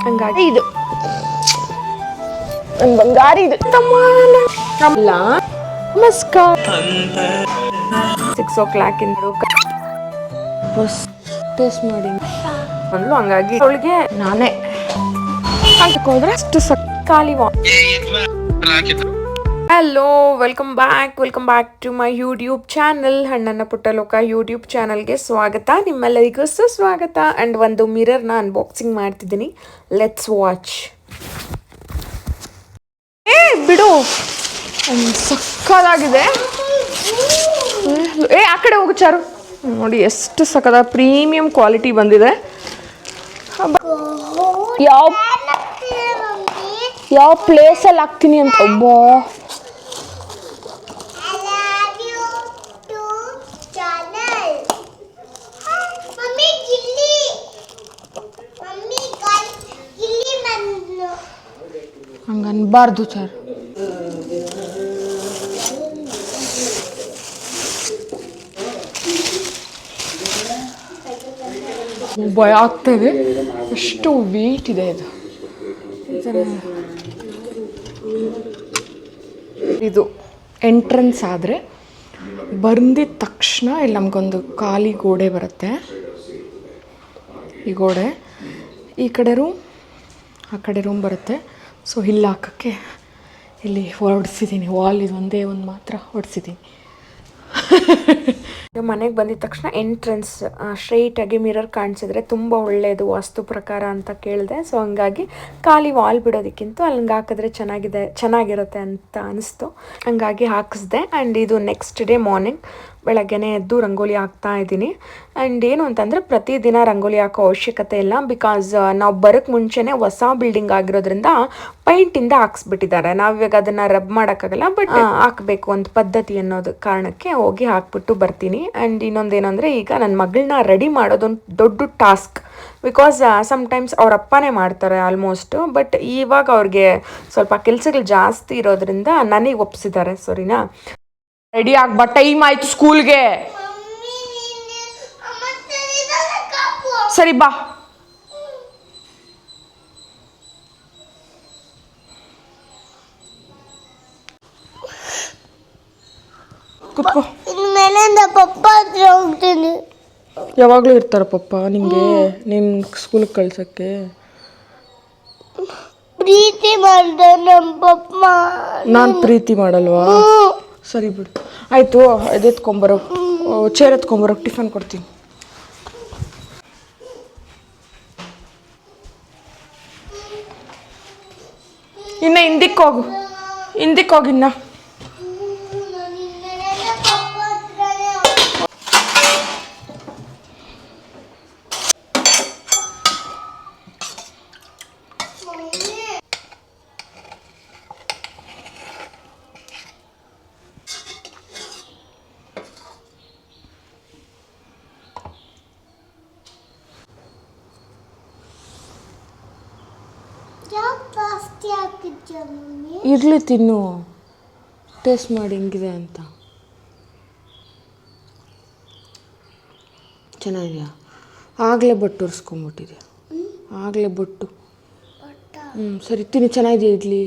ಹಂಗಾಗಿ ಇದು ನನ್ನ ಬಂಗಾರಿ ಇದು ಅಲ್ಲ ನಮಸ್ಕಾರ 6 o'clock ಟೇಸ್ಟ್ ಮಾಡಿ ಅಂದ್ಲು. ಹಂಗಾಗಿ ಅವಳಿಗೆ ನಾನೇ ಹಾಕೋದ್ರೆ ಅಷ್ಟು ಖಾಲಿ. Hello, welcome back to my YouTube channel. ಹಣ್ಣನ್ನ ಪುಟ್ಟಲೋಕ ಯೂಟ್ಯೂಬ್ ಚಾನಲ್ಗೆ ಸ್ವಾಗತ, ನಿಮ್ಮೆಲ್ಲರಿಗೂ ಸುಸ್ವಾಗತ. ಆ್ಯಂಡ್ ಒಂದು ಮಿರರ್ನ ಅನ್ಬಾಕ್ಸಿಂಗ್ ಮಾಡ್ತಿದ್ದೀನಿ. Let's watch. ಬಿಡು, ಸಕ್ಕದಾಗಿದೆ. ಆ ಕಡೆ ಹೋಗು ಚಾರು. ನೋಡಿ ಎಷ್ಟು ಸಕ್ಕದ ಪ್ರೀಮಿಯಂ ಕ್ವಾಲಿಟಿ ಬಂದಿದೆ. ಯಾವ ಪ್ಲೇಸಲ್ಲಿ ಹಾಕ್ತೀನಿ ಅಂತ ಒಬ್ಬ ಹಂಗನ್ಬಾರ್ದು ಸರ್. ಭಯ ಆಗ್ತಾಯಿದೆ, ಎಷ್ಟು ವೇಟ್ ಇದೆ ಇದು. ಇದು ಎಂಟ್ರೆನ್ಸ್ ಆದರೆ ಬಂದಿದ್ದ ತಕ್ಷಣ ಇಲ್ಲಿ ನಮಗೊಂದು ಖಾಲಿ ಗೋಡೆ ಬರುತ್ತೆ. ಈ ಗೋಡೆ ಈ ಕಡೆ ರೂಮ್, ಆ ಕಡೆ ರೂಮ್ ಬರುತ್ತೆ. ಸೊ ಇಲ್ಲಿ ಹಾಕೋಕ್ಕೆ ಇಲ್ಲಿ ಹೊಡಿಸಿದ್ದೀನಿ. ವಾಲ್ ಇದು ಒಂದೇ ಒಂದು ಮಾತ್ರ ಹೊಡಿಸಿದ್ದೀನಿ. ಮನೆಗೆ ಬಂದಿದ ತಕ್ಷಣ ಎಂಟ್ರೆನ್ಸ್ ಸ್ಟ್ರೈಟಾಗಿ ಮಿರರ್ ಕಾಣಿಸಿದ್ರೆ ತುಂಬ ಒಳ್ಳೆಯದು ವಾಸ್ತು ಪ್ರಕಾರ ಅಂತ ಕೇಳಿದೆ. ಸೊ ಹಂಗಾಗಿ ಖಾಲಿ ವಾಲ್ ಬಿಡೋದಕ್ಕಿಂತ ಅಲ್ಲಿಗೆ ಹಾಕಿದ್ರೆ ಚೆನ್ನಾಗಿರುತ್ತೆ ಅಂತ ಅನಿಸ್ತು. ಹಂಗಾಗಿ ಹಾಕಿಸ್ದೆ. ಆ್ಯಂಡ್ ಇದು ನೆಕ್ಸ್ಟ್ ಡೇ ಮಾರ್ನಿಂಗ್ ಬೆಳಗ್ಗೆನೇ ಎದ್ದು ರಂಗೋಲಿ ಹಾಕ್ತಾ ಇದ್ದೀನಿ. ಆ್ಯಂಡ್ ಏನು ಅಂತಂದರೆ ಪ್ರತಿದಿನ ರಂಗೋಲಿ ಹಾಕೋ ಅವಶ್ಯಕತೆ ಇಲ್ಲ. ಬಿಕಾಸ್ ನಾವು ಬರೋಕ್ಕೆ ಮುಂಚೆನೇ ಹೊಸ ಬಿಲ್ಡಿಂಗ್ ಆಗಿರೋದ್ರಿಂದ ಪೈಂಟಿಂದ ಹಾಕ್ಸ್ಬಿಟ್ಟಿದ್ದಾರೆ. ನಾವಿವಾಗ ಅದನ್ನು ರಬ್ ಮಾಡೋಕ್ಕಾಗಲ್ಲ, ಬಟ್ ಹಾಕಬೇಕು ಒಂದು ಪದ್ಧತಿ ಅನ್ನೋದು ಕಾರಣಕ್ಕೆ ಹೋಗಿ ಹಾಕ್ಬಿಟ್ಟು ಬರ್ತೀನಿ. ಆ್ಯಂಡ್ ಇನ್ನೊಂದೇನೆಂದರೆ ಈಗ ನನ್ನ ಮಗಳನ್ನ ರೆಡಿ ಮಾಡೋದೊಂದು ದೊಡ್ಡ ಟಾಸ್ಕ್. ಬಿಕಾಸ್ ಸಮ್ಟೈಮ್ಸ್ ಅವ್ರ ಅಪ್ಪನೇ ಮಾಡ್ತಾರೆ ಆಲ್ಮೋಸ್ಟ್. ಬಟ್ ಇವಾಗ ಅವ್ರಿಗೆ ಸ್ವಲ್ಪ ಕೆಲಸಗಳು ಜಾಸ್ತಿ ಇರೋದ್ರಿಂದ ನನಗೆ ಒಪ್ಪಿಸಿದ್ದಾರೆ. ಸರಿನಾ, ರೆಡಿ ಆಗ್ಬಾ, ಟೈಮ್ ಆಯ್ತು ಸ್ಕೂಲ್ಗೆ. ಸರಿ ಬಾ. ಕುತ್ಕೋ. ಪಪ್ಪ ಹತ್ರ ಹೋಗ್ತೀನಿ. ಯಾವಾಗಲೂ ಇರ್ತಾರ ಪಪ್ಪ ನಿಮಗೆ ನಿನ್ನ ಸ್ಕೂಲಿಗೆ ಕಳ್ಸೋಕ್ಕೆ? ಪ್ರೀತಿ ಮಾಡ್ದೆ ನಮ್ಮ ಪಪ್ಪ. ನಾನು ಪ್ರೀತಿ ಮಾಡಲ್ವಾ? ಸರಿ ಬಿಡು, ಆಯಿತು. ಎತ್ಕೊಂಬರೋ, ಚೇರ್ ಎತ್ಕೊಂಬರೋ, ಟಿಫನ್ ಕೊಡ್ತೀನಿ. ಇನ್ನು ಹಿಂದಕ್ಕೆ ಹೋಗು ಇನ್ನು. ಇರಲಿ, ತಿನ್ನು, ಟೇಸ್ಟ್ ಮಾಡಿ ಹೆಂಗಿದೆ ಅಂತ. ಚೆನ್ನಾಗಿದೆಯಾ? ಆಗಲೇ ಬೊಟ್ಟು ಉರಿಸ್ಕೊಂಬಿಟ್ಟಿದೆ. ಆಗಲೇ ಬೊಟ್ಟು. ಸರಿ ತಿನ್ನು. ಚೆನ್ನಾಗಿದೆಯಾ ಇಡ್ಲಿ?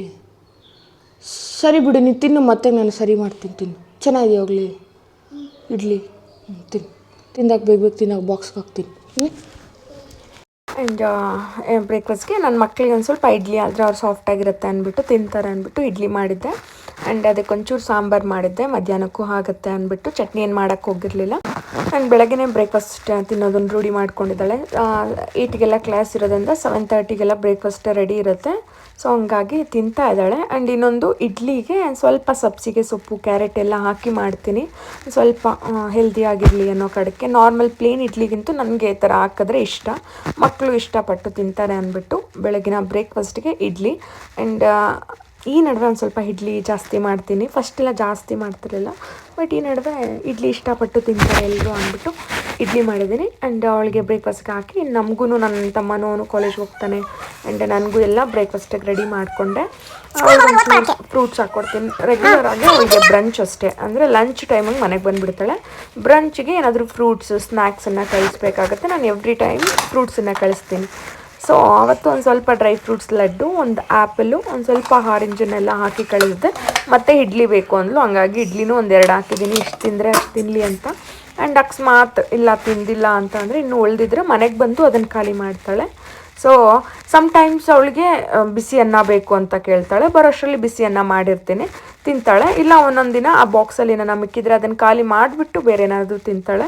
ಸರಿ ಬಿಡು, ನೀನು ತಿನ್ನು, ಮತ್ತೆ ನಾನು ಸರಿ ಮಾಡ್ತೀನಿ. ತಿನ್ನು. ಚೆನ್ನಾಗಿದೆಯಾ ಹೋಗ್ಲಿ ಇಡ್ಲಿ? ತಿನ್ನು. ತಿಂದಾಗ ಬೇಗ ತಿನ್ನಾಗ ಬಾಕ್ಸ್ಗೆ ಹಾಕ್ತೀನಿ. ಆ್ಯಂಡ್ ಬ್ರೇಕ್ಫಾಸ್ಟ್ಗೆ ನನ್ನ ಮಕ್ಕಳಿಗೆ ಒಂದು ಸ್ವಲ್ಪ ಇಡ್ಲಿ ಆದರೆ ಅವ್ರು ಸಾಫ್ಟಾಗಿರುತ್ತೆ ಅಂದ್ಬಿಟ್ಟು ತಿಂತಾರೆ ಅಂದ್ಬಿಟ್ಟು ಇಡ್ಲಿ ಮಾಡಿದ್ದೆ. ಆ್ಯಂಡ್ ಅದಕ್ಕೊಂಚೂರು ಸಾಂಬಾರು ಮಾಡಿದ್ದೆ. ಮಧ್ಯಾಹ್ನಕ್ಕೂ ಆಗುತ್ತೆ ಅಂದ್ಬಿಟ್ಟು ಚಟ್ನಿ ಏನು ಮಾಡೋಕ್ಕೆ ಹೋಗಿರಲಿಲ್ಲ. ಆ್ಯಂಡ್ ಬೆಳಗ್ಗೆ ಬ್ರೇಕ್ಫಾಸ್ಟ್ ತಿನ್ನೋದನ್ನು ರೂಢಿ ಮಾಡ್ಕೊಂಡಿದ್ದಾಳೆ. 8ಗೆಲ್ಲ ಕ್ಲಾಸ್ ಇರೋದ್ರಿಂದ 7:30ಗೆಲ್ಲ ಬ್ರೇಕ್ಫಾಸ್ಟ್ ರೆಡಿ ಇರುತ್ತೆ. ಸೊ ಹಂಗಾಗಿ ತಿಂತಾ ಇದ್ದಾಳೆ. ಆ್ಯಂಡ್ ಇನ್ನೊಂದು ಇಡ್ಲಿಗೆ ಸ್ವಲ್ಪ ಸಬ್ಸಿಗೆ ಸೊಪ್ಪು, ಕ್ಯಾರೆಟ್ ಎಲ್ಲ ಹಾಕಿ ಮಾಡ್ತೀನಿ, ಸ್ವಲ್ಪ ಹೆಲ್ದಿಯಾಗಿರಲಿ ಅನ್ನೋ ಕಡೆಗೆ. ನಾರ್ಮಲ್ ಪ್ಲೇನ್ ಇಡ್ಲಿಗಿಂತೂ ನನಗೆ ಈ ಥರ ಹಾಕಿದ್ರೆ ಇಷ್ಟ. ಮಕ್ಕಳು ಇಷ್ಟಪಟ್ಟು ತಿಂತಾರೆ ಅಂದ್ಬಿಟ್ಟು ಬೆಳಗಿನ ಬ್ರೇಕ್ಫಾಸ್ಟ್ಗೆ ಇಡ್ಲಿ. ಆ್ಯಂಡ್ ಈ ನಡುವೆ ಒಂದು ಸ್ವಲ್ಪ ಇಡ್ಲಿ ಜಾಸ್ತಿ ಮಾಡ್ತೀನಿ. ಫಸ್ಟೆಲ್ಲ ಜಾಸ್ತಿ ಮಾಡ್ತಿರಲಿಲ್ಲ, ಬಟ್ ಈ ನಡುವೆ ಇಡ್ಲಿ ಇಷ್ಟಪಟ್ಟು ತಿಂತಾರೆ ಎಲ್ಲರೂ ಅಂದ್ಬಿಟ್ಟು ಇಡ್ಲಿ ಮಾಡಿದ್ದೀನಿ. ಆ್ಯಂಡ್ ಅವಳಿಗೆ ಬ್ರೇಕ್ಫಾಸ್ಟ್ಗೆ ಹಾಕಿ ನಮಗೂ, ನನ್ನ ತಮ್ಮನೂ ಕಾಲೇಜ್ಗೆ ಹೋಗ್ತಾನೆ. ಆ್ಯಂಡ್ ನನಗೂ ಎಲ್ಲ ಬ್ರೇಕ್ಫಾಸ್ಟಿಗೆ ರೆಡಿ ಮಾಡಿಕೊಂಡೆ. ಫ್ರೂಟ್ಸ್ ಹಾಕ್ಕೊಡ್ತೀನಿ. ರೆಗ್ಯುಲರ್ ಆಗಿ ಅವಳಿಗೆ ಬ್ರಂಚ್ ಅಷ್ಟೇ, ಅಂದರೆ ಲಂಚ್ ಟೈಮಿಗೆ ಮನೆಗೆ ಬಂದುಬಿಡ್ತಾಳೆ. ಬ್ರಂಚ್ಗೆ ಏನಾದರೂ ಫ್ರೂಟ್ಸು ಸ್ನ್ಯಾಕ್ಸನ್ನು ಕಳಿಸ್ಬೇಕಾಗತ್ತೆ. ನಾನು ಎವ್ರಿ ಟೈಮ್ ಫ್ರೂಟ್ಸನ್ನು ಕಳಿಸ್ತೀನಿ. ಸೊ ಅವತ್ತು ಒಂದು ಸ್ವಲ್ಪ ಡ್ರೈ ಫ್ರೂಟ್ಸ್ ಲಡ್ಡು, ಒಂದು ಆ್ಯಪಲು, ಒಂದು ಸ್ವಲ್ಪ ಆರೆಂಜನ್ನೆಲ್ಲ ಹಾಕಿ ಕಳಿಸಿದೆ. ಮತ್ತು ಇಡ್ಲಿ ಬೇಕು ಅಂದ್ಲು, ಹಂಗಾಗಿ ಇಡ್ಲಿನೂ ಒಂದೆರಡು ಹಾಕಿದ್ದೀನಿ, ಇಷ್ಟು ತಿಂದರೆ ಅಷ್ಟು ತಿನ್ನಲಿ ಅಂತ. ಆ್ಯಂಡ್ ಅಕಸ್ಮಾತ್ ಇಲ್ಲ ತಿಂದಿಲ್ಲ ಅಂತ ಅಂದರೆ ಇನ್ನೂ ಉಳಿದಿದ್ರೆ ಮನೆಗೆ ಬಂದು ಅದನ್ನು ಖಾಲಿ ಮಾಡ್ತಾಳೆ. ಸೊ ಸಮ್ಟೈಮ್ಸ್ ಅವಳಿಗೆ ಬಿಸಿ ಅನ್ನ ಬೇಕು ಅಂತ ಕೇಳ್ತಾಳೆ, ಬರೋಷ್ಟರಲ್ಲಿ ಬಿಸಿ ಅನ್ನ ಮಾಡಿರ್ತೀನಿ, ತಿಂತಾಳೆ. ಇಲ್ಲ ಒಂದೊಂದು ದಿನ ಆ ಬಾಕ್ಸಲ್ಲಿ ಏನಾರ ಮಿಕ್ಕಿದ್ರೆ ಅದನ್ನು ಖಾಲಿ ಮಾಡಿಬಿಟ್ಟು ಬೇರೆ ಏನಾದರೂ ತಿಂತಾಳೆ.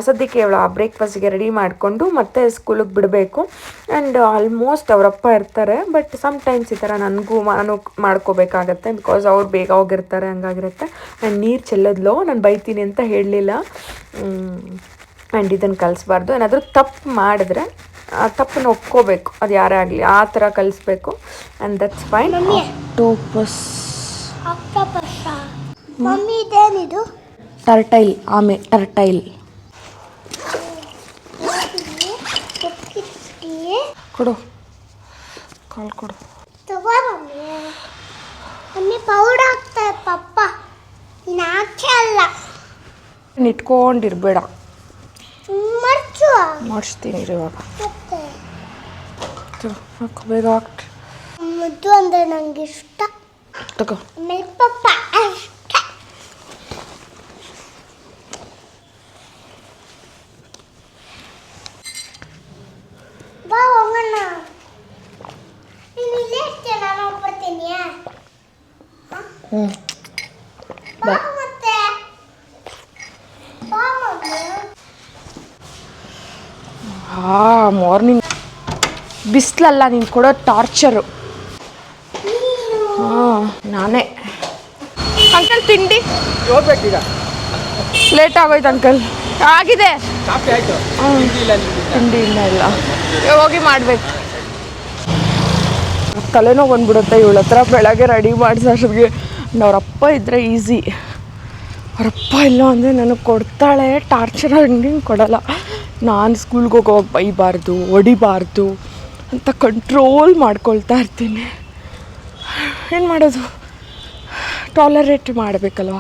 ಸದ್ಯಕ್ಕೆ ಅವಳು ಆ ಬ್ರೇಕ್ಫಾಸ್ಟ್ಗೆ ರೆಡಿ ಮಾಡಿಕೊಂಡು ಮತ್ತೆ ಸ್ಕೂಲಿಗೆ ಬಿಡಬೇಕು. ಆ್ಯಂಡ್ ಆಲ್ಮೋಸ್ಟ್ ಅವರಪ್ಪ ಇರ್ತಾರೆ, ಬಟ್ ಸಮ್ಟೈಮ್ಸ್ ಈ ಥರ ನಾನು ಮಾಡ್ಕೋಬೇಕಾಗತ್ತೆ, ಬಿಕಾಸ್ ಅವ್ರು ಬೇಗ ಹೋಗಿರ್ತಾರೆ, ಹಂಗಾಗಿರುತ್ತೆ. ಆ್ಯಂಡ್ ನೀರು ಚೆಲ್ಲೋದ್ಲು, ನಾನು ಬೈತೀನಿ ಅಂತ ಹೇಳಲಿಲ್ಲ. ಆ್ಯಂಡ್ ಇದನ್ನು ಕಲಿಸ್ಬಾರ್ದು, ಏನಾದರೂ ತಪ್ಪು ಮಾಡಿದ್ರೆ ಆ ತಪ್ಪನ್ನು ಒಪ್ಕೋಬೇಕು, ಅದು ಯಾರೇ ಆಗಲಿ, ಆ ಥರ ಕಲಿಸ್ಬೇಕು. And that's fine. Octopus, mummy ಇದೇನಿದು? ಟರ್ಟೈಲ್, ಆಮೆ ಟರ್ಟೈಲ್. ಕೊಡು, ಕಾಲ್ ಕೊಡು. ತಗೋ ಮಮ್ಮಿ. ಮಮ್ಮಿ ಪೌಡರ್ ಹಾಕ್ತಾರೆ ಪಪ್ಪ, ನೀನು ಹಾಕೇ ಅಲ್ಲ. ಇಟ್ಕೊಂಡಿರ್ಬೇಡ, ಮರ್ಚು ಮಾಡಿಸ್ತೀನಿ ಇವಾಗ. ಹಾಕು ಬೇಗ ಹಾಕ್ರಿ. ಮುದ್ದು ಅಂದರೆ ನಂಗೆ ಇಷ್ಟ. ತಗೋ ಆಮೇಲೆ ಪಪ್ಪ ಅಷ್ಟ. ಬಾ ಹೋಗೋಣ. ನೀನು ಇಲ್ಲೇ ಇರ್ತೀಯ, ನಾನು ಹೋಗ್ಬರ್ತೀನಿ. ಬಾ ಮತ್ತೆ. ಬಾ ಮಮ್ಮಿ. ಮಾರ್ನಿಂಗ್ ಬಿಸಿಲಲ್ಲ ನೀನು ಕೊಡೋ ಟಾರ್ಚರು. ಹಾಂ ನಾನೇ. ಅಂಕಲ್ ತಿಂಡಿ ಲೇಟ್ ಆಗೋಯ್ತು ಅಂಕಲ್. ಆಗಿದೆ ತಿಂಡಿ ಇನ್ನೂ ಇಲ್ಲ, ಹೋಗಿ ಮಾಡಬೇಕು. ತಲೆನೋವು ಬಂದ್ಬಿಡುತ್ತೆ ಇವಳ ಹತ್ರ ಬೆಳಗ್ಗೆ ರೆಡಿ ಮಾಡಿಸೋಷ್ಟಿಗೆ. ಅವರಪ್ಪ ಇದ್ದರೆ ಈಸಿ, ಅವರಪ್ಪ ಇಲ್ಲ ಅಂದರೆ ನನಗೆ ಕೊಡ್ತಾಳೆ ಟಾರ್ಚರ್. ಹಿಂಗೆ ಕೊಡಲ್ಲ. ನಾನು ಸ್ಕೂಲ್ಗೆ ಹೋಗೋವಾಗ ಬೈಬಾರ್ದು, ಹೊಡಿಬಾರ್ದು ಅಂತ ಕಂಟ್ರೋಲ್ ಮಾಡ್ಕೊಳ್ತಾ ಇರ್ತೀನಿ. ಏನು ಮಾಡೋದು, ಟಾಲರೇಟ್ ಮಾಡಬೇಕಲ್ವ.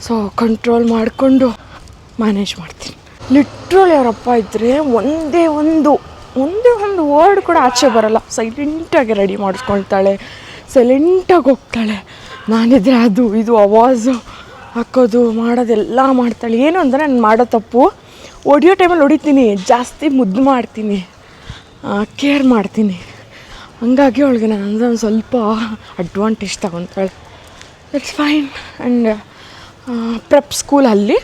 ಸೊ ಕಂಟ್ರೋಲ್ ಮಾಡಿಕೊಂಡು ಮ್ಯಾನೇಜ್ ಮಾಡ್ತೀನಿ. ಲಿಟ್ರಲಿ ಅವರಪ್ಪ ಇದ್ದರೆ ಒಂದೇ ಒಂದು ವರ್ಡ್ ಕೂಡ ಆಚೆ ಬರೋಲ್ಲ. ಸೈಲೆಂಟಾಗಿ ರೆಡಿ ಮಾಡಿಸ್ಕೊಳ್ತಾಳೆ, ಸೈಲೆಂಟಾಗಿ ಹೋಗ್ತಾಳೆ. ನಾನಿದ್ರೆ ಅದು ಇದು ಅವಾಜು ಹಾಕೋದು ಮಾಡೋದೆಲ್ಲ ಮಾಡ್ತಾಳೆ. ಏನು ಅಂದರೆ ನಾನು ಮಾಡೋ ತಪ್ಪು, ಹೊಡಿಯೋ ಟೈಮಲ್ಲಿ ಹೊಡಿತೀನಿ, ಜಾಸ್ತಿ ಮುದ್ದು ಮಾಡ್ತೀನಿ, ಕೇರ್ ಮಾಡ್ತೀನಿ. ಹಂಗಾಗಿ ಅವಳಿಗೆ ನಾನು ಅಂದರೆ ಒಂದು ಸ್ವಲ್ಪ ಅಡ್ವಾಂಟೇಜ್ ತಗೊತಾಳೆ. It's fine. And prep school ಅಲ್ಲಿ,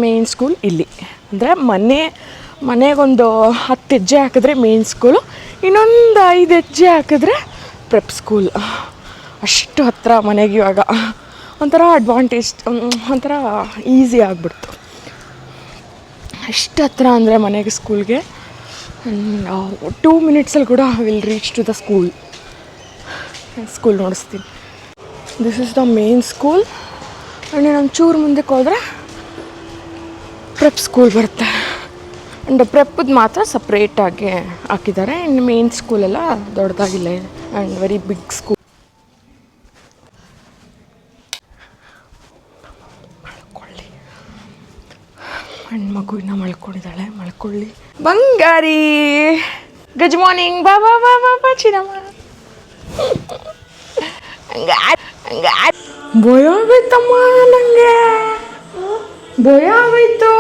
ಮೇನ್ ಸ್ಕೂಲ್ ಇಲ್ಲಿ. ಅಂದರೆ ಮನೆಗೊಂದು 10 ಹೆಜ್ಜೆ ಹಾಕಿದ್ರೆ ಮೇನ್ ಸ್ಕೂಲು, ಇನ್ನೊಂದು 5 ಹೆಜ್ಜೆ ಹಾಕಿದ್ರೆ ಪ್ರೆಪ್ ಸ್ಕೂಲ್. ಅಷ್ಟು ಹತ್ತಿರ ಮನೆಗೆ. ಇವಾಗ ಒಂಥರ ಅಡ್ವಾಂಟೇಜ್, ಒಂಥರ ಈಸಿ ಆಗಿಬಿಡ್ತು. ಎಷ್ಟು ಹತ್ತಿರ ಅಂದರೆ ಮನೆಗೆ ಸ್ಕೂಲ್ಗೆ. 2 ಮಿನಿಟ್ಸಲ್ಲಿ ಕೂಡ will reach to the school ನೋಡಿಸ್ತೀನಿ. This is the main school. And ಒಂಚೂರು ಮುಂದಕ್ಕೆ ಹೋದರೆ ಪ್ರೆಪ್ ಸ್ಕೂಲ್ ಬರುತ್ತೆ. ಆ್ಯಂಡ್ ಪ್ರೆಪ್ಪದು ಮಾತ್ರ ಸಪ್ರೇಟಾಗಿ ಹಾಕಿದ್ದಾರೆ. ಇನ್ನು ಮೇನ್ ಸ್ಕೂಲೆಲ್ಲ ದೊಡ್ಡದಾಗಿಲ್ಲ ಇದೆ. And very big school. ಮಲ್ಕೊಳ್ಳಿ. ಆ್ಯಂಡ್ ಮಗುವಿನ ಮಲ್ಕೊಂಡಿದ್ದಾಳೆ, ಮಲ್ಕೊಳ್ಳಿ. ಬಂಗಾರಿ, ಗುಡ್ ಮಾರ್ನಿಂಗ್. ಬಾ ಬಾ ಬಾ ಬಾ ಬಾ ಚಿನ್ನಮ್ಮ. ಭಯ ಆಗೋಯ್ತಮ್ಮ, ನನಗೆ ಭಯ ಆಗೋಯ್ತು.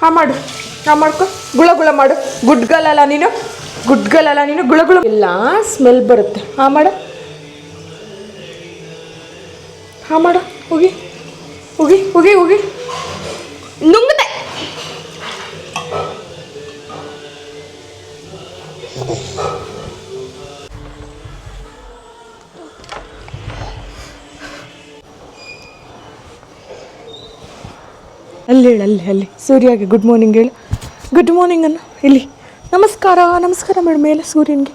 ಹಾಂ ಮಾಡ್ಕೊ. ಗುಳ ಮಾಡು. ಗುಡ್ಗಲಲ್ಲ ನೀನು ಗುಳ ಇಲ್ಲ, ಸ್ಮೆಲ್ ಬರುತ್ತೆ. ಹಾಂ ಮಾಡು. ಹೋಗಿ ನುಂಗದೆ. ಅಲ್ಲಿ ಸೂರ್ಯಗೆ ಗುಡ್ ಮಾರ್ನಿಂಗ್ ಹೇಳು. ಗುಡ್ ಮಾರ್ನಿಂಗ್ ಅನ್ನು ಇಲ್ಲಿ. ನಮಸ್ಕಾರ ಮಾಡು ಮೇಲೆ ಸೂರ್ಯನಿಗೆ.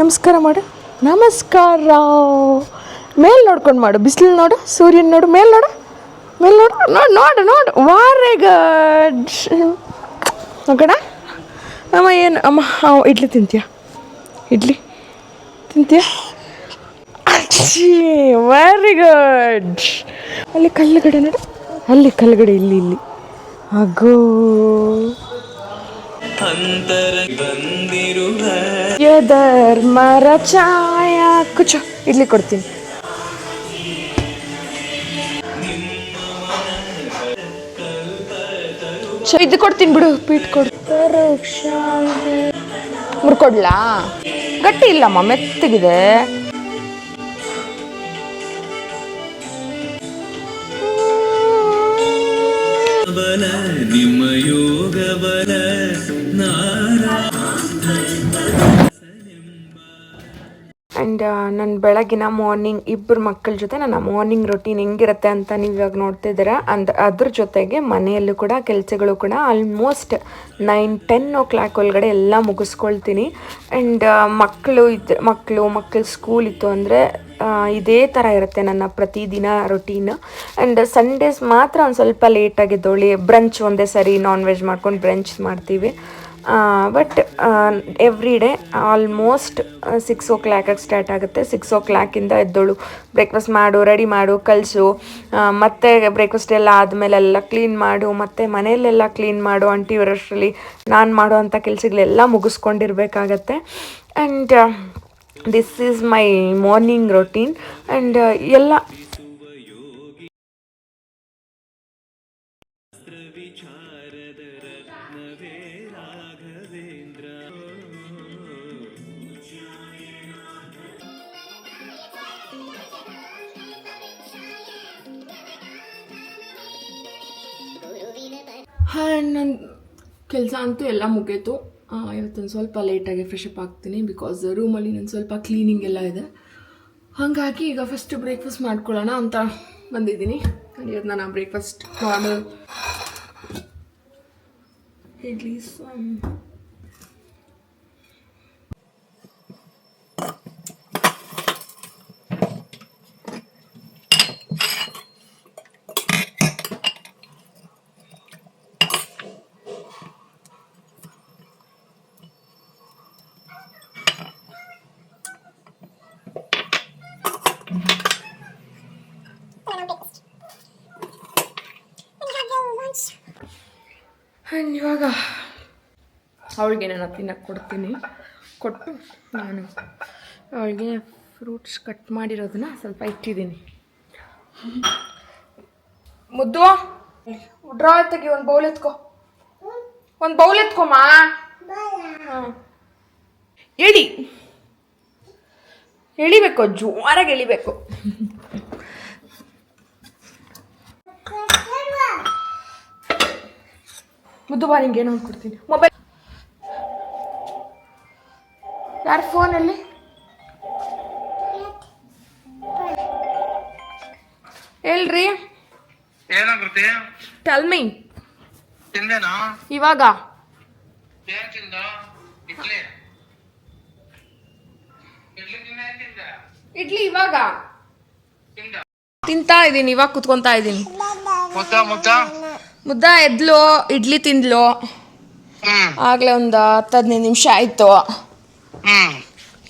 ನಮಸ್ಕಾರ ಮಾಡು. ಮೇಲೆ ನೋಡ್ಕೊಂಡು ಮಾಡು. ಬಿಸಿಲು ನೋಡು, ಸೂರ್ಯನ ನೋಡು, ಮೇಲೆ ನೋಡು. Very good. ನೋಡೋಣ ಅಮ್ಮ. ಏನು ಅಮ್ಮ, ಇಡ್ಲಿ ತಿಂತೀಯ? Very good. ಅಲ್ಲಿ ಕಲ್ಲುಗಡೆ ನೋಡು, ಅಲ್ಲಿ ಕಲ್ಲುಗಡೆ, ಇಲ್ಲಿ ಇಲ್ಲಿ ಅಗೋ ಎದರ್ ಮರ ಛಾಯ ಕುಚು ಇಡ್ಲಿ ಕೊಡ್ತೀನಿ. ಇದು ಕೊಡ್ತೀನಿ ಬಿಡು, ಪೀಟ್ ಕೊಡ್ತಾರೆ. ಮುರ್ಕೊಡ್ಲಾ? ಗಟ್ಟಿ ಇಲ್ಲಮ್ಮ, ಮೆತ್ತಗಿದೆ. ಬಲ ನಿಮ್ಮ ಯೋಗ ಬಲ ಆ್ಯಂಡ್ ನನ್ನ ಬೆಳಗಿನ ಮಾರ್ನಿಂಗ್ ಇಬ್ಬರು ಮಕ್ಕಳ ಜೊತೆ ನನ್ನ ಮಾರ್ನಿಂಗ್ ರೊಟೀನ್ ಹೆಂಗಿರುತ್ತೆ ಅಂತ ನೀವು ಇವಾಗ ನೋಡ್ತಿದ್ದೀರಾ. ಅದ್ರ ಜೊತೆಗೆ ಮನೆಯಲ್ಲೂ ಕೂಡ ಕೆಲಸಗಳು ಕೂಡ ಆಲ್ಮೋಸ್ಟ್ 9-10 ಓ ಕ್ಲಾಕ್ ಒಳಗಡೆ ಎಲ್ಲ ಮುಗಿಸ್ಕೊಳ್ತೀನಿ. ಆ್ಯಂಡ್ ಮಕ್ಕಳು ಸ್ಕೂಲ್ ಇತ್ತು ಅಂದರೆ ಇದೇ ಥರ ಇರುತ್ತೆ ನನ್ನ ಪ್ರತಿದಿನ ರೊಟೀನ್. ಆ್ಯಂಡ್ ಸಂಡೇಸ್ ಮಾತ್ರ ಒಂದು ಸ್ವಲ್ಪ ಲೇಟಾಗಿದ್ದೋಳಿ ಬ್ರಂಚ್ ಒಂದೇ ಸರಿ ನಾನ್ ವೆಜ್ ಮಾಡ್ಕೊಂಡು ಬ್ರಂಚ್ ಮಾಡ್ತೀವಿ. ಬಟ್ ಎವ್ರಿ ಡೇ ಆಲ್ಮೋಸ್ಟ್ 6 ಓ ಕ್ಲಾಕಾಗಿ ಸ್ಟಾರ್ಟ್ ಆಗುತ್ತೆ. 6 ಓ ಕ್ಲಾಕಿಂದ ಎದ್ದೋಳು, ಬ್ರೇಕ್ಫಾಸ್ಟ್ ಮಾಡು, ರೆಡಿ ಮಾಡು, ಕಳಿಸು, ಮತ್ತು ಬ್ರೇಕ್ಫಾಸ್ಟ್ ಎಲ್ಲ ಆದಮೇಲೆ ಎಲ್ಲ ಕ್ಲೀನ್ ಮಾಡು, ಮತ್ತು ಮನೆಯಲ್ಲೆಲ್ಲ ಕ್ಲೀನ್ ಮಾಡು, ಆಂಟಿ ಅವರಷ್ಟರಲ್ಲಿ ನಾನು ಮಾಡೋ ಅಂಥ ಕೆಲಸಗಳೆಲ್ಲ ಮುಗಿಸ್ಕೊಂಡಿರ್ಬೇಕಾಗತ್ತೆ. And this is my morning routine. And ಎಲ್ಲ ನನ್ನ ಕೆಲಸ ಅಂತೂ ಎಲ್ಲ ಮುಗೀತು. ಇವತ್ತೊಂದು ಸ್ವಲ್ಪ ಲೇಟಾಗಿ ಫ್ರೆಶಪ್ ಆಗ್ತೀನಿ, ಬಿಕಾಸ್ ರೂಮಲ್ಲಿ ನಾನು ಸ್ವಲ್ಪ ಕ್ಲೀನಿಂಗ್ ಎಲ್ಲ ಇದೆ. ಹಾಗಾಗಿ ಈಗ ಫಸ್ಟ್ ಬ್ರೇಕ್ಫಾಸ್ಟ್ ಮಾಡ್ಕೊಳ್ಳೋಣ ಅಂತ ಬಂದಿದ್ದೀನಿ. ಇವತ್ತು ನಾನು ಬ್ರೇಕ್ಫಾಸ್ಟ್ ನಾರ್ಮಲ್ ಇಡ್ಲಿ ಆ್ಯಂಡ್ ಇವಾಗ ಅವಳಿಗೆ ನಾನು ತಿನ್ನಕ್ಕೆ ಕೊಟ್ಟು ನಾನು ಅವಳಿಗೆ ಫ್ರೂಟ್ಸ್ ಕಟ್ ಮಾಡಿರೋದನ್ನ ಸ್ವಲ್ಪ ಇಟ್ಟಿದ್ದೀನಿ. ಮುದ್ದು ಡ್ರಾ ತೆಗಿ, ಒಂದು ಬೌಲ್ ಎತ್ಕೊಮ್ಮ. ಹಾಂ ಎಳಿಬೇಕು, ಜೋರಾಗಿ ಎಳಿಬೇಕು. ಮುದ್ದು ಬಾ, ನಿಂಗೆ ಏನೋ ಕೊಡ್ತೀನಿ. ಮೊಬೈಲ್ ಯಾರ ಫೋನಲ್ಲಿ? ಹೇಳ್ರಿ. ಏನಾಗುತ್ತೆ? Tell me. ತಿಂದೇನಾ ಇವಾಗ? ಏನ್ ತಿಂದ? ಇಡ್ಲಿ. ಇಡ್ಲಿ ತಿಂದ? ಇಡ್ಲಿ ಇವಾಗ ತಿಂದ? ತಿಂತಾ ಇದ್ದೀನಿ, ಇವಾಗ ಕುತ್ಕೊಂತಾ ಇದ್ದೀನಿ. ಮುದ್ದ ಎದ್ಲು, ಇಡ್ಲಿ ತಿಂದ್ಲು. ಆಗ್ಲೇ ಒಂದು 10-15 ನಿಮಿಷ ಆಯ್ತು.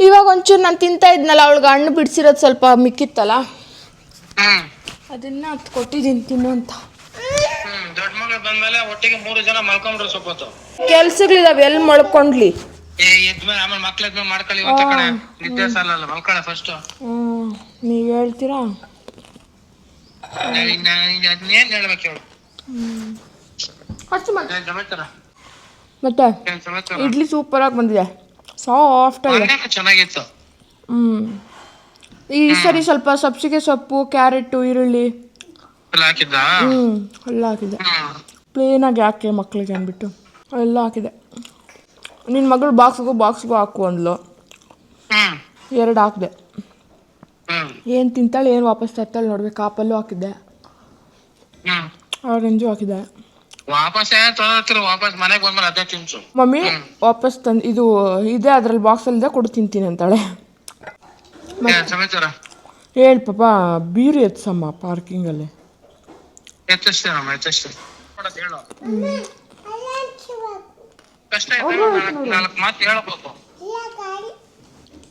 ಇವಾಗ ಒಂಚೂರು ನಾನು ತಿಂತಾ ಇದ್ನಲ್ಲ, ಅವಳಿಗೆ ಹಣ್ಣು ಬಿಡಿಸಿರೋದು ಸ್ವಲ್ಪ ಮಿಕ್ಕಿತ್ತಲ್ಲ, ಅದನ್ನ ಕೊಟ್ಟಿದ್ದೀನಿ ತಿನ್ನು ಅಂತ. ದೊಡ್ಡ ಮಗಳು ಬಂದ್ಮೇಲೆ ಒಟ್ಟಿಗೆ 3 ಜನ ಮಲ್ಕೊಂಡ್ರು ಸ್ವಲ್ಪ ಹೊತ್ತು. ಕೆಲ್ಸಗಳಿದಾವೆ, ಎಲ್ಲಿ ಮಳ್ಕೊಂಡ್ಲಿ? ಆಮೇಲೆ ಮಕ್ಳ ಎದ್ಮೇಲೆ ಮಾಡ್ಕೊಳ್ಳಿ. ಇವತ್ತ ಕಡೆ ನಿದ್ದೆ ಸಾಲಲ್ಲ, ಮಲ್ಕೊಳ್ಳ ಫಸ್ಟ್. ನೀವ್ ಹೇಳ್ತೀರಾ? ಏನ್ ಹೇಳ್ಬೇಕು ಹೇಳು. ಮತ್ತೆ ಇಡ್ಲಿ ಸೂಪರ್ ಆಗಿ ಬಂದಿದೆ, ಸಾಫ್ಟ್ ಆಗಿದೆ, ಚೆನ್ನಾಗಿತ್ತು. ಈ ಸರಿ ಸ್ವಲ್ಪ ಸಬ್ಸಿಗೆ ಸೊಪ್ಪು, ಕ್ಯಾರೆಟ್, ಈರುಳ್ಳಿ ಎಲ್ಲ ಹಾಕಿದೆ. ಪ್ಲೇನ್ ಆಗಿ ಹಾಕಿ ಮಕ್ಳಿಗೆ ಅಂದ್ಬಿಟ್ಟು ಎಲ್ಲ ಹಾಕಿದೆ. ನಿನ್ನ ಮಗಳು ಬಾಕ್ಸ್ಗೂ ಹಾಕು ಅಂದ್ಲು, 2 ಹಾಕಿದೆ. ಏನು ತಿಂತಾಳೆ, ಏನು ವಾಪಸ್ ತರ್ತಾಳೆ ನೋಡ್ಬೇಕು. ಆಪಲ್ಲು ಹಾಕಿದ್ದೆ, ಆರೆಂಜು ಹಾಕಿದೆ. ಮಮ್ಮಿ ವಾಪಸ್ ತಂದು ಇದು ಇದೆ ಅದ್ರಲ್ಲಿ ಬಾಕ್ಸಲ್ಲಿದೆ, ಕೊಡು ತಿಂತೀನಿ ಅಂತಾಳೆ. ಹೇಳಿ ಪಾಪ, ಬೀರು ಎತ್ಸಮ್ಮ ಪಾರ್ಕಿಂಗಲ್ಲಿ.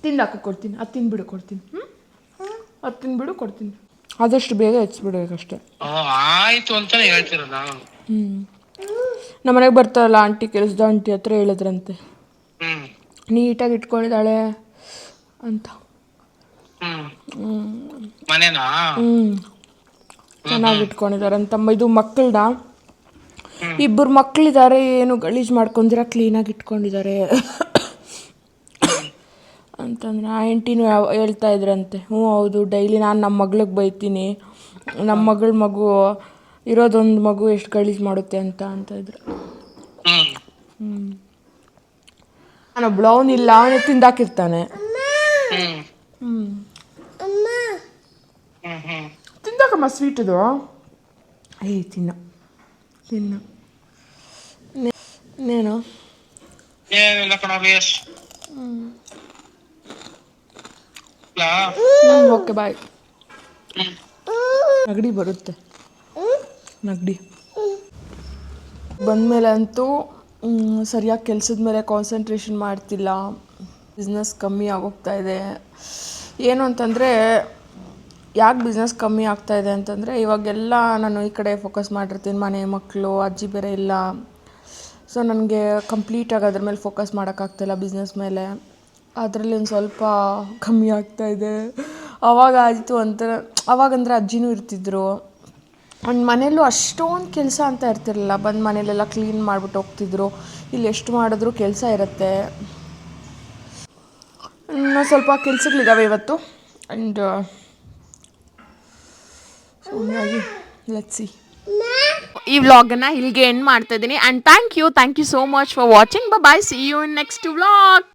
ತಿಂದಾಕ ಕೊಡ್ತೀನಿ, ಅದು ತಿಂದ್ಬಿಡು ಕೊಡ್ತೀನಿ. ಅದು ತಿನ್ಬಿಡು ಕೊಡ್ತೀನಿ. ಆದಷ್ಟು ಬೇಗ ಹೆಚ್ಚಿಬಿಡ್ಬೇಕಷ್ಟೆ. ಆಯ್ತು ಅಂತಾನೆ ಹೇಳ್ತಿರೋದು ನಾನು. ನಮ್ಮ ಮನೆಗೆ ಬರ್ತಾರಲ್ಲ ಆಂಟಿ, ಕೆಲಸದ ಆಂಟಿ ಹತ್ರ ಹೇಳಿದ್ರಂತೆ ಹ್ಮ್ ನೀಟಾಗಿ ಇಟ್ಕೊಂಡಿದ್ದಾಳೆ ಅಂತ. ಮನೇನಾ? ಚೆನ್ನಾಗಿ ಇಟ್ಕೊಂಡಿದ್ದಾರೆ ಅಂತಮ್ಮ. ಇದು ಮಕ್ಕಳನ್ನ ಇಬ್ಬರು ಮಕ್ಕಳಿದ್ದಾರೆ, ಏನು ಗಲೀಜು ಮಾಡ್ಕೊಂಡಿರ ಕ್ಲೀನಾಗಿ ಇಟ್ಕೊಂಡಿದ್ದಾರೆ ಅಂತಂದ್ರೆ ಆ ಆಂಟಿನೂ ಹೇಳ್ತಾ ಇದ್ರಂತೆ. ಹೌದು, ಡೈಲಿ ನಾನು ನಮ್ಮ ಮಗಳಿಗೆ ಬೈತೀನಿ, ನಮ್ಮ ಮಗು ಇರೋದೊಂದು ಮಗು ಎಷ್ಟು ಗಲೀಜು ಮಾಡುತ್ತೆ ಅಂತ ಇದ್ರು. ನಾನೊಬ್ಳು, ಅವನಿಲ್ಲ, ಅವನೇ ತಿಂದಾಕಿರ್ತಾನೆ. ತಿಂದಾಕಮ್ಮ ಸ್ವೀಟದು. ತಿನ್ನು ನೀನು ಏನಿಲ್ಲ ಕಣ ಬೇಸ್. Okay bye. ನೆಗಡಿ ಬರುತ್ತೆ, ನೆಗಡಿ ಬಂದಮೇಲೆ ಅಂತೂ ಸರಿಯಾಗಿ ಕೆಲಸದ ಮೇಲೆ ಕಾನ್ಸಂಟ್ರೇಷನ್ ಮಾಡ್ತಿಲ್ಲ. ಬಿಸ್ನೆಸ್ ಕಮ್ಮಿ ಆಗೋಗ್ತಾ ಇದೆ. ಏನು ಅಂತಂದರೆ, ಯಾಕೆ ಬಿಸ್ನೆಸ್ ಕಮ್ಮಿ ಆಗ್ತಾಯಿದೆ ಅಂತಂದರೆ, ಇವಾಗೆಲ್ಲ ನಾನು ಈ ಕಡೆ ಫೋಕಸ್ ಮಾಡಿರ್ತೀನಿ, ಮನೆ ಮಕ್ಕಳು ಅಜ್ಜಿ ಬೇರೆ ಇಲ್ಲ. ಸೊ ನನಗೆ ಕಂಪ್ಲೀಟಾಗಿ ಅದ್ರ ಮೇಲೆ ಫೋಕಸ್ ಮಾಡೋಕ್ಕಾಗ್ತಾಯಿಲ್ಲ, ಬಿಸ್ನೆಸ್ ಮೇಲೆ. ಅದರಲ್ಲಿ ಒಂದು ಸ್ವಲ್ಪ ಕಮ್ಮಿ ಆಗ್ತಾಯಿದೆ. ಅವಾಗ ಆಯಿತು ಅಂತ, ಅವಾಗಂದರೆ ಅಜ್ಜಿನೂ ಇರ್ತಿದ್ರು, ಒಂದು ಮನೇಲೂ ಅಷ್ಟೊಂದು ಕೆಲಸ ಅಂತ ಇರ್ತಿರಲಿಲ್ಲ. ಬಂದು ಮನೇಲೆಲ್ಲ ಕ್ಲೀನ್ ಮಾಡಿಬಿಟ್ಟು ಹೋಗ್ತಿದ್ರು. ಇಲ್ಲಿ ಎಷ್ಟು ಮಾಡಿದ್ರೂ ಕೆಲಸ ಇರುತ್ತೆ. ಇನ್ನೂ ಸ್ವಲ್ಪ ಕೆಲಸಗಳಿದ್ದಾವೆ ಇವತ್ತು. ಆ್ಯಂಡ್ ಸೊ ಹಂಗಾಗಿ ಲೆಟ್ಸ್ ಸಿ. ಈ ವ್ಲಾಗನ್ನು ಇಲ್ಲಿಗೆ ಎಂಡ್ ಮಾಡ್ತಾ ಇದ್ದೀನಿ. And thank you so much for watching. Bye, see you in next vlog.